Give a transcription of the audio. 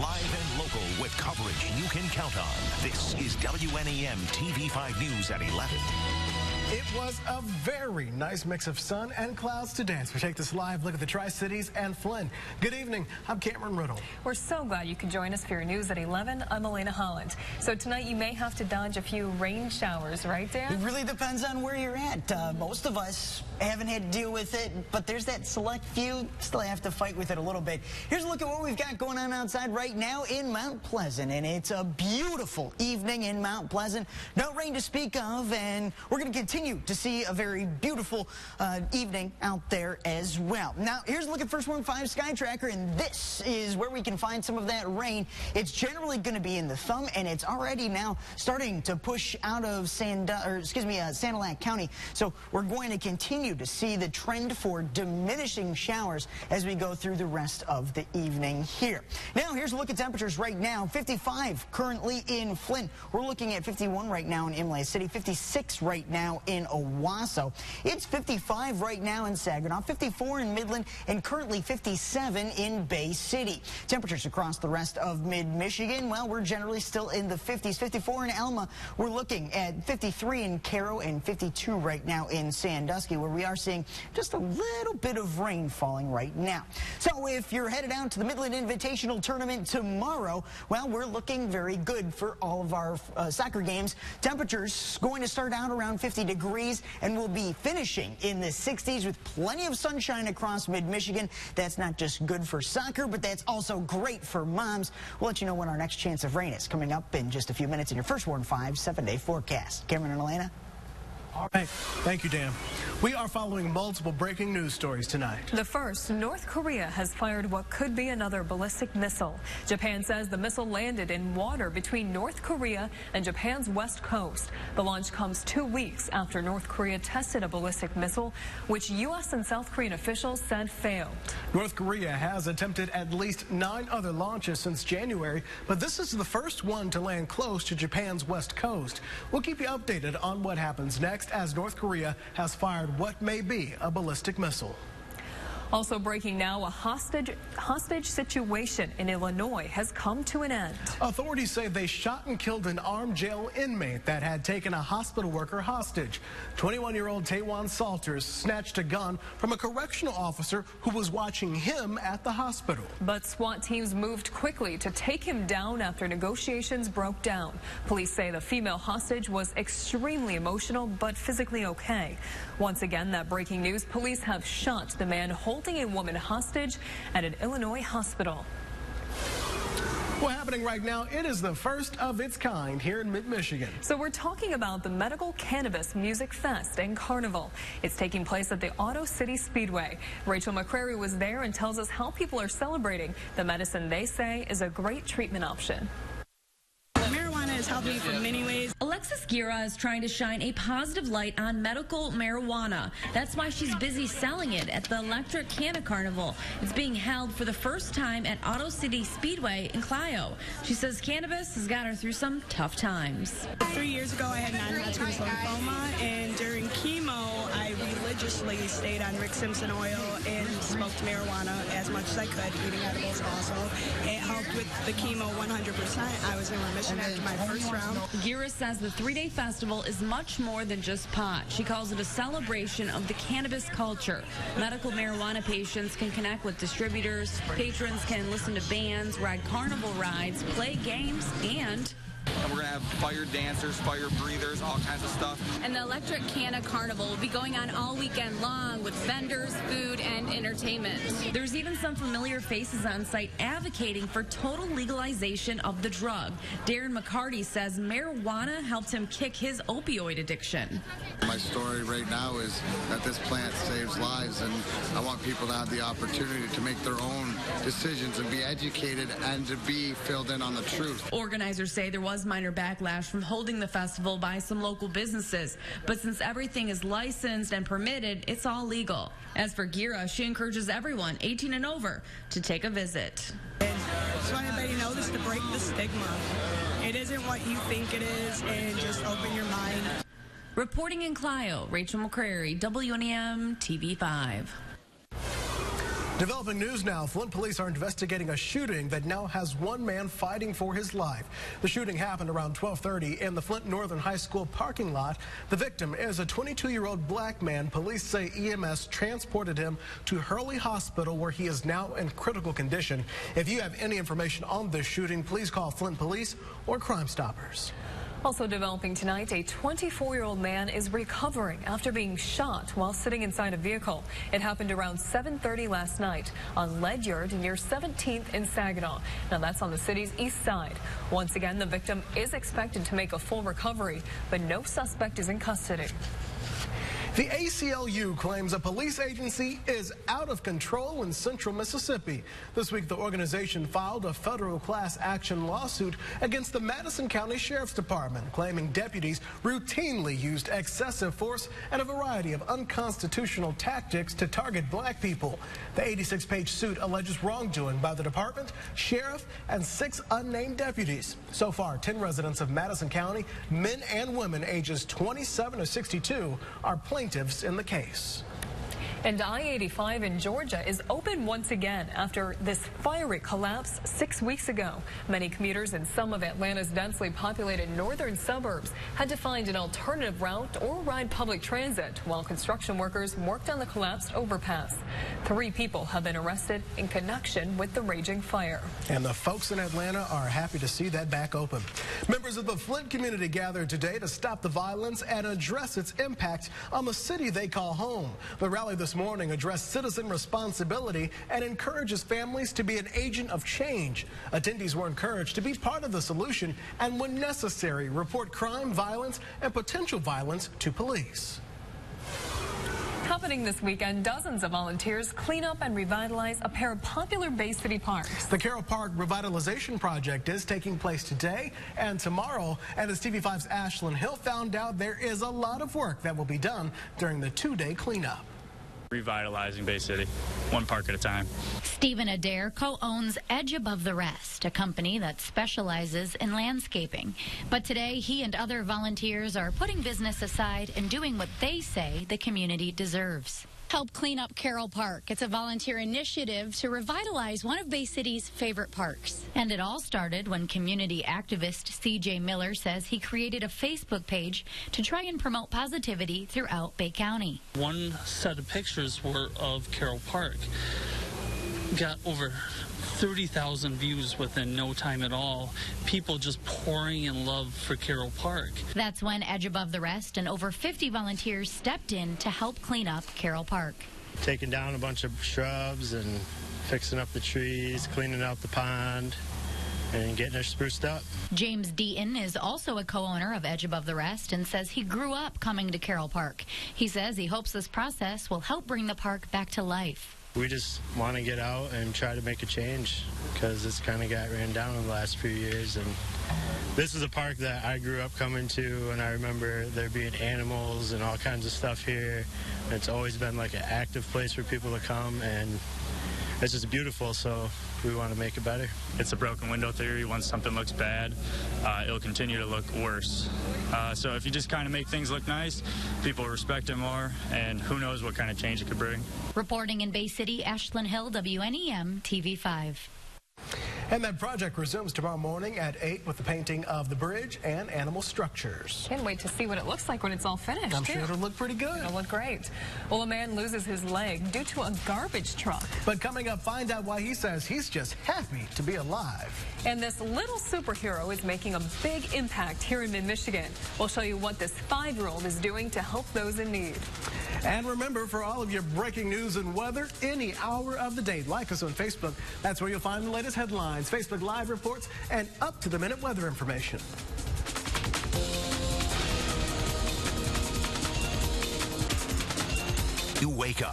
Live and local with coverage you can count on. This is WNEM TV5 News at 11. It was a very nice mix of sun and clouds today as we take this live look at the Tri-Cities and Flint. Good evening. I'm Cameron Ridle. We're so glad you could join us for your news at 11. I'm Elena Holland. So tonight you may have to dodge a few rain showers, right, Dan? It really depends on where you're at. Most of us haven't had to deal with it, but there's that select few still have to fight with it a little bit. Here's a look at what we've got going on outside right now in Mount Pleasant, and it's a beautiful evening in Mount Pleasant. No rain to speak of, and we're going to continue to see a very beautiful evening out there as well. Now, here's a look at First Warn 5 Sky Tracker, and this is where we can find some of that rain. It's generally going to be in the thumb, and it's already now starting to push out of Sanilac County. So we're going to continue to see the trend for diminishing showers as we go through the rest of the evening here. Now, here's a look at temperatures right now. 55 currently in Flint. We're looking at 51 right now in Imlay City, 56 right now in Owasso. It's 55 right now in Saginaw, 54 in Midland, and currently 57 in Bay City. Temperatures across the rest of mid-Michigan, well, we're generally still in the 50s. 54 in Alma. We're looking at 53 in Caro and 52 right now in Sandusky, where we are seeing just a little bit of rain falling right now. So if you're headed out to the Midland Invitational Tournament tomorrow, well, we're looking very good for all of our soccer games. Temperatures going to start out around 50 degrees, and we'll be finishing in the 60s with plenty of sunshine across mid-Michigan. That's not just good for soccer, but that's also great for moms. We'll let you know when our next chance of rain is coming up in just a few minutes in your First Warn 5 7-day forecast. Cameron and Elena. All right. Thank you, Dan. We are following multiple breaking news stories tonight. The first, North Korea has fired what could be another ballistic missile. Japan says the missile landed in water between North Korea and Japan's west coast. The launch comes 2 weeks after North Korea tested a ballistic missile, which U.S. and South Korean officials said failed. North Korea has attempted at least 9 other launches since January, but this is the first one to land close to Japan's west coast. We'll keep you updated on what happens next as North Korea has fired what may be a ballistic missile. Also breaking now, a hostage situation in Illinois has come to an end. Authorities say they shot and killed an armed jail inmate that had taken a hospital worker hostage. 21-year-old Taywan Salters snatched a gun from a correctional officer who was watching him at the hospital. But SWAT teams moved quickly to take him down after negotiations broke down. Police say the female hostage was extremely emotional but physically okay. Once again, that breaking news, police have shot the man holding a woman hostage at an Illinois hospital. What's happening right now, it is the first of its kind here in mid-Michigan. So we're talking about the Medical Cannabis Music Fest and Carnival. It's taking place at the Auto City Speedway. Rachel McCrary was there and tells us how people are celebrating the medicine they say is a great treatment option. Has helped me from many ways. Alexis Gira is trying to shine a positive light on medical marijuana. That's why she's busy selling it at the Electric Canna Carnival. It's being held for the first time at Auto City Speedway in Clio. She says cannabis has got her through some tough times. 3 years ago, I had non-Hodgkin's lymphoma, and during chemo, I religiously stayed on Rick Simpson oil and smoked marijuana as much as I could, eating edibles also. It helped with the chemo 100%. I was in remission after my first round. Gira says the 3-day festival is much more than just pot. She calls it a celebration of the cannabis culture. Medical marijuana patients can connect with distributors, patrons can listen to bands, ride carnival rides, play games, and we're going to have fire dancers, fire breathers, all kinds of stuff. And the Electric Canna Carnival will be going on all weekend long with vendors, food, and entertainment. There's even some familiar faces on site advocating for total legalization of the drug. Darren McCarty says marijuana helped him kick his opioid addiction. My story right now is that this plant saves lives, and I want people to have the opportunity to make their own decisions and be educated and to be filled in on the truth. Organizers say there was minor backlash from holding the festival by some local businesses, but since everything is licensed and permitted, it's all legal. As for Gira, she encourages everyone 18 and over to take a visit. And just want everybody to know this, to break the stigma. It isn't what you think it is, and just open your mind. Reporting in Clio, Rachel McCrary, WNEM TV5. Developing news now. Flint police are investigating a shooting that now has one man fighting for his life. The shooting happened around 12:30 in the Flint Northern High School parking lot. The victim is a 22-year-old black man. Police say EMS transported him to Hurley Hospital, where he is now in critical condition. If you have any information on this shooting, please call Flint Police or Crime Stoppers. Also developing tonight, a 24-year-old man is recovering after being shot while sitting inside a vehicle. It happened around 7:30 last night on Ledyard near 17th in Saginaw. Now that's on the city's east side. Once again, the victim is expected to make a full recovery, but no suspect is in custody. The ACLU claims a police agency is out of control in central Mississippi. This week, the organization filed a federal class action lawsuit against the Madison County Sheriff's Department, claiming deputies routinely used excessive force and a variety of unconstitutional tactics to target black people. The 86-page suit alleges wrongdoing by the department, sheriff, and 6 unnamed deputies. So far, 10 residents of Madison County, men and women ages 27 to 62, are plaintiffs in the case. And I-85 in Georgia is open once again after this fiery collapse 6 weeks ago. Many commuters in some of Atlanta's densely populated northern suburbs had to find an alternative route or ride public transit while construction workers worked on the collapsed overpass. 3 people have been arrested in connection with the raging fire. And the folks in Atlanta are happy to see that back open. Members of the Flint community gathered today to stop the violence and address its impact on the city they call home. The rally this morning addressed citizen responsibility and encourages families to be an agent of change. Attendees were encouraged to be part of the solution and, when necessary, report crime, violence, and potential violence to police. Happening this weekend, dozens of volunteers clean up and revitalize a pair of popular Bay City parks. The Carroll Park Revitalization Project is taking place today and tomorrow. And as TV5's Ashlyn Hill found out, there is a lot of work that will be done during the 2-day cleanup. Revitalizing Bay City, one park at a time. Stephen Adair co-owns Edge Above the Rest, a company that specializes in landscaping. But today, he and other volunteers are putting business aside and doing what they say the community deserves. Help clean up Carroll Park. It's a volunteer initiative to revitalize one of Bay City's favorite parks. And it all started when community activist C.J. Miller says he created a Facebook page to try and promote positivity throughout Bay County. One set of pictures were of Carroll Park. Got over 30,000 views within no time at all. People just pouring in love for Carroll Park. That's when Edge Above the Rest and over 50 volunteers stepped in to help clean up Carroll Park. Taking down a bunch of shrubs and fixing up the trees, cleaning out the pond, and getting it spruced up. James Deaton is also a co-owner of Edge Above the Rest and says he grew up coming to Carroll Park. He says he hopes this process will help bring the park back to life. We just want to get out and try to make a change because it's kind of got ran down in the last few years. And this is a park that I grew up coming to, and I remember there being animals and all kinds of stuff here. It's always been like an active place for people to come, and it's just beautiful, so we want to make it better. It's a broken window theory. Once something looks bad, it'll continue to look worse. So if you just kind of make things look nice, people respect it more, and who knows what kind of change it could bring. Reporting in Bay City, Ashlyn Hill, WNEM TV5. And that project resumes tomorrow morning at 8 with the painting of the bridge and animal structures. Can't wait to see what it looks like when it's all finished. I'm sure it'll look pretty good. It'll look great. Well, a man loses his leg due to a garbage truck. But coming up, find out why he says he's just happy to be alive. And this little superhero is making a big impact here in mid-Michigan. We'll show you what this 5-year-old is doing to help those in need. And remember, for all of your breaking news and weather, any hour of the day, like us on Facebook. That's where you'll find the latest headlines, Facebook Live reports, and up-to-the-minute weather information. You wake up.